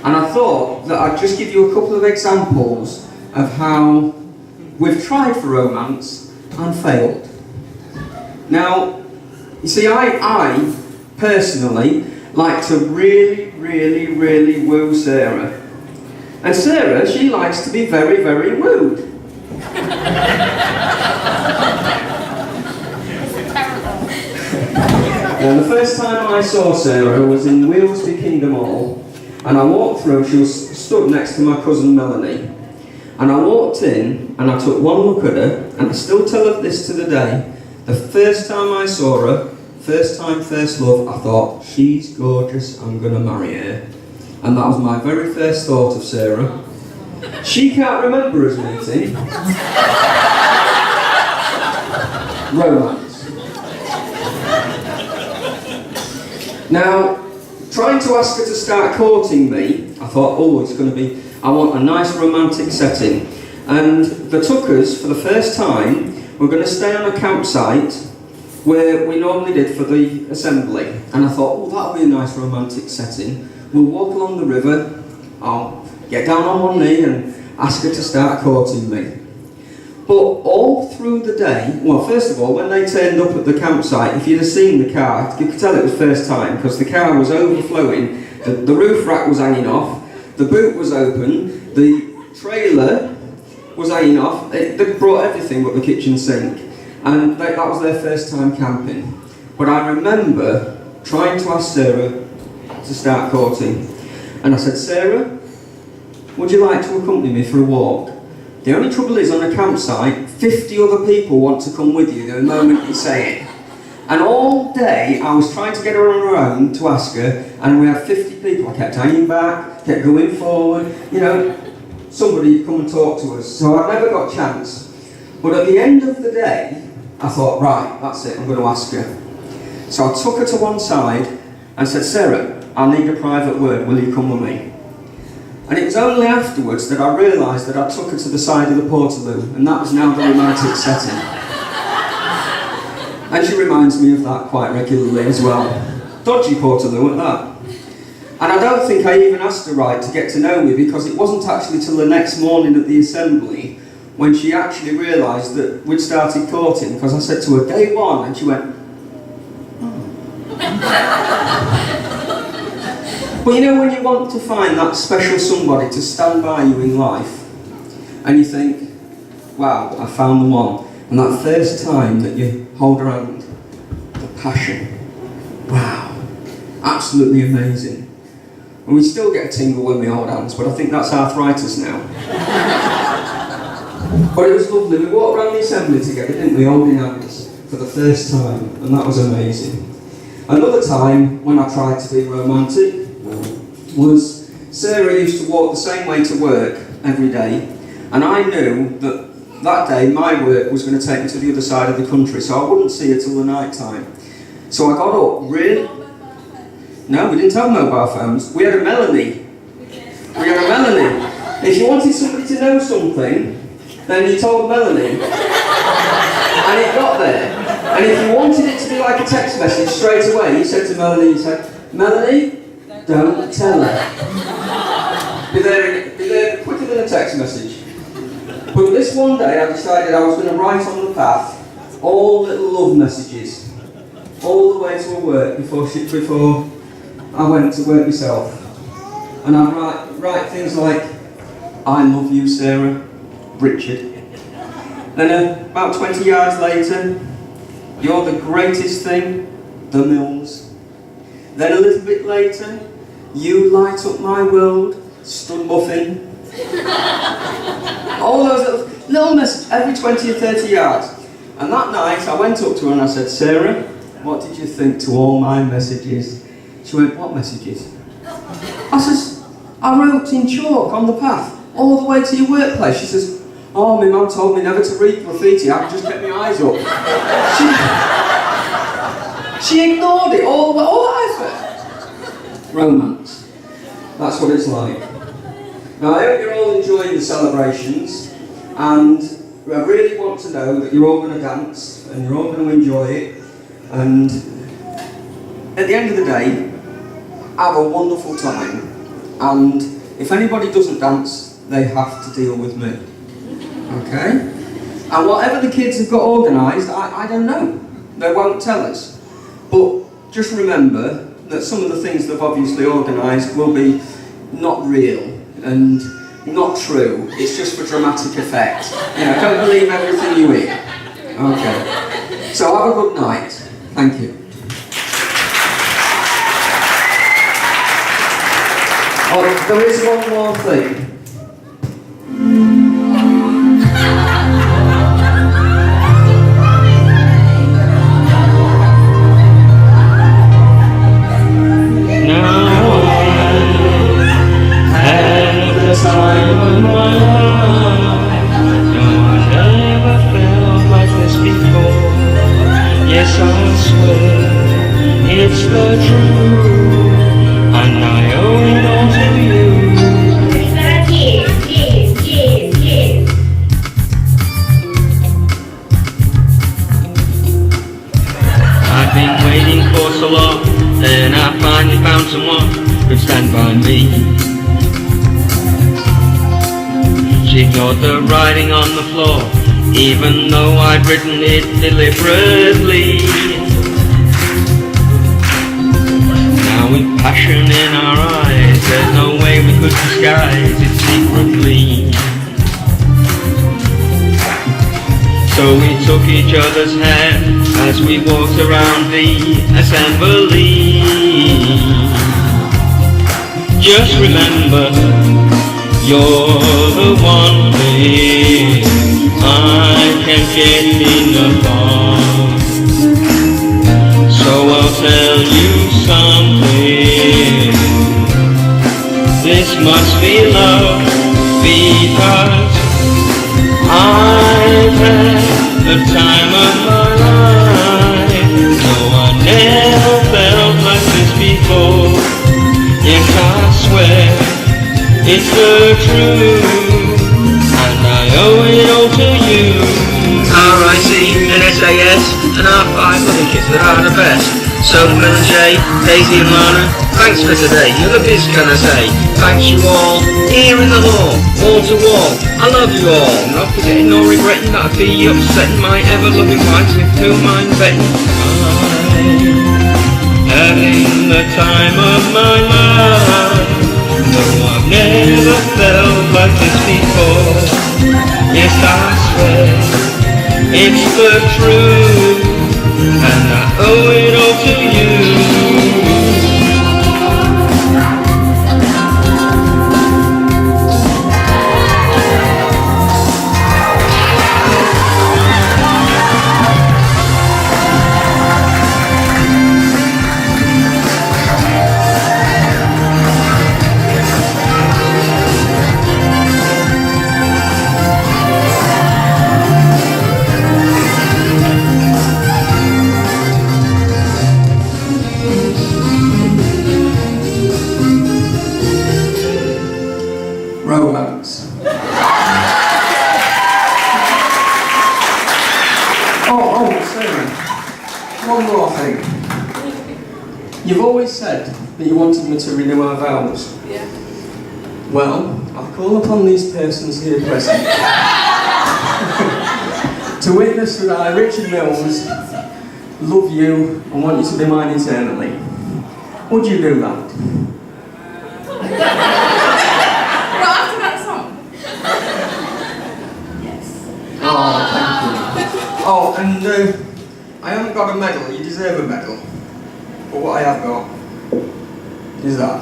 And I thought that I'd just give you a couple of examples of how we've tried for romance and failed. Now, you see, I personally like to really woo Sarah. And Sarah, she likes to be very wooed. And the first time I saw Sarah was in Wheelsby Kingdom Hall, and I walked through, she was stood next to my cousin Melanie. And I walked in, and I took one look at her, and I still tell her this to the day. The first time I saw her, first time, first love, I thought, she's gorgeous, I'm going to marry her. And that was my very first thought of Sarah. She can't remember us meeting. Romance. Now, trying to ask her to start courting me, I thought, oh, it's going to be, I want a nice romantic setting. And the Tuckers, for the first time, were going to stay on a campsite where we normally did for the assembly. And I thought, oh, that'll be a nice romantic setting. We'll walk along the river, I'll get down on one knee and ask her to start courting me. But all through the day, well, first of all, when they turned up at the campsite, if you'd have seen the car, you could tell it was first time, because the car was overflowing, the roof rack was hanging off, the boot was open, the trailer was hanging off. They brought everything but the kitchen sink, and that was their first time camping. But I remember trying to ask Sarah to start courting, and I said, Sarah, would you like to accompany me for a walk? The only trouble is, on a campsite, 50 other people want to come with you the moment you say it. And all day I was trying to get her on her own to ask her, and we had 50 people. I kept hanging back, kept going forward, you know, somebody come and talk to us. So I never got a chance. But at the end of the day, I thought, right, that's it, I'm going to ask her. So I took her to one side and said, Sarah, I need a private word, will you come with me? And it was only afterwards that I realised that I took her to the side of the Portaloo, and that was now the romantic setting. And she reminds me of that quite regularly as well. Dodgy Portaloo at that. And I don't think I even asked her right to get to know me, because it wasn't actually till the next morning at the assembly when she actually realised that we'd started courting, because I said to her, day one, and she went, oh. But you know, when you want to find that special somebody to stand by you in life, and you think, wow, I found the one, and that first time that you hold her hand, the passion, wow, absolutely amazing. And we still get a tingle when we hold hands, but I think that's arthritis now. But it was lovely. We walked around the assembly together, didn't we, holding hands for the first time, and that was amazing. Another time when I tried to be romantic was Sarah used to walk the same way to work every day, and I knew that that day my work was going to take me to the other side of the country, so I wouldn't see her till the night time. So I got up, really? No, we didn't have mobile phones. We had a Melanie. If you wanted somebody to know something, then you told Melanie, and it got there. And if you wanted it to be like a text message straight away, you said to Melanie, you said, Melanie, don't tell her. Be there quicker than a text message. But this one day I decided I was going to write on the path all little love messages, all the way to her work before I went to work myself. And I'd write things like, I love you, Sarah, Richard. Then about 20 yards later, you're the greatest thing, the Mills. Then a little bit later, you light up my world, Stud Muffin. All those little messages every 20 or 30 yards. And that night I went up to her and I said, Sarah, what did you think to all my messages? She went, what messages? I says, I wrote in chalk on the path, all the way to your workplace. She says, oh, my mum told me never to read graffiti, I just kept my eyes up. She ignored it all that effort. Romance. That's what it's like. Now, I hope you're all enjoying the celebrations, and I really want to know that you're all going to dance, and you're all going to enjoy it, and at the end of the day, have a wonderful time. and if anybody doesn't dance, they have to deal with me. Okay? And whatever the kids have got organised, I don't know. They won't tell us. But just remember that some of the things they've obviously organised will be not real and not true. It's just for dramatic effect. You know, don't believe everything you hear. Okay. So have a good night. Thank you. Oh, there is one more thing. Time of my life, no, I never felt like this before. Yes, I swear it's the truth, and I owe it all to you. I've been waiting for so long, then I finally found someone who'd stand by me. She ignored the writing on the floor, even though I'd written it deliberately. Now with passion in our eyes, there's no way we could disguise it secretly. So we took each other's hand as we walked around the assembly. Just remember, you're the one thing I can't get enough of. So I'll tell you something. This must be love, because I've had the time of my life. No, I never felt like this before. Yes, I swear it's the truth, and I owe it all to you. RIC and SAS and R5 other kids that are the best. So Phil and Jay, Daisy and Lana, thanks for today. You're the biz, can I say? Thanks you all, here in the hall, wall to wall. I love you all, not forgetting nor regretting that I'd be upsetting my ever-loving wife with whom I'm betting. I'm having the time of my life. No, I've never felt like this before. Yes, I swear it's the truth, and I owe it all to you. Romance. Sarah, one more thing. You've always said that you wanted me to renew our vows. Yeah. Well, I call upon these persons here present to witness that I, Richard Mills, love you and want you to be mine eternally. Would you do that? Well, after that song. Yes. Oh, thank you. Oh, and I haven't got a medal. You deserve a medal. But what I have got is that.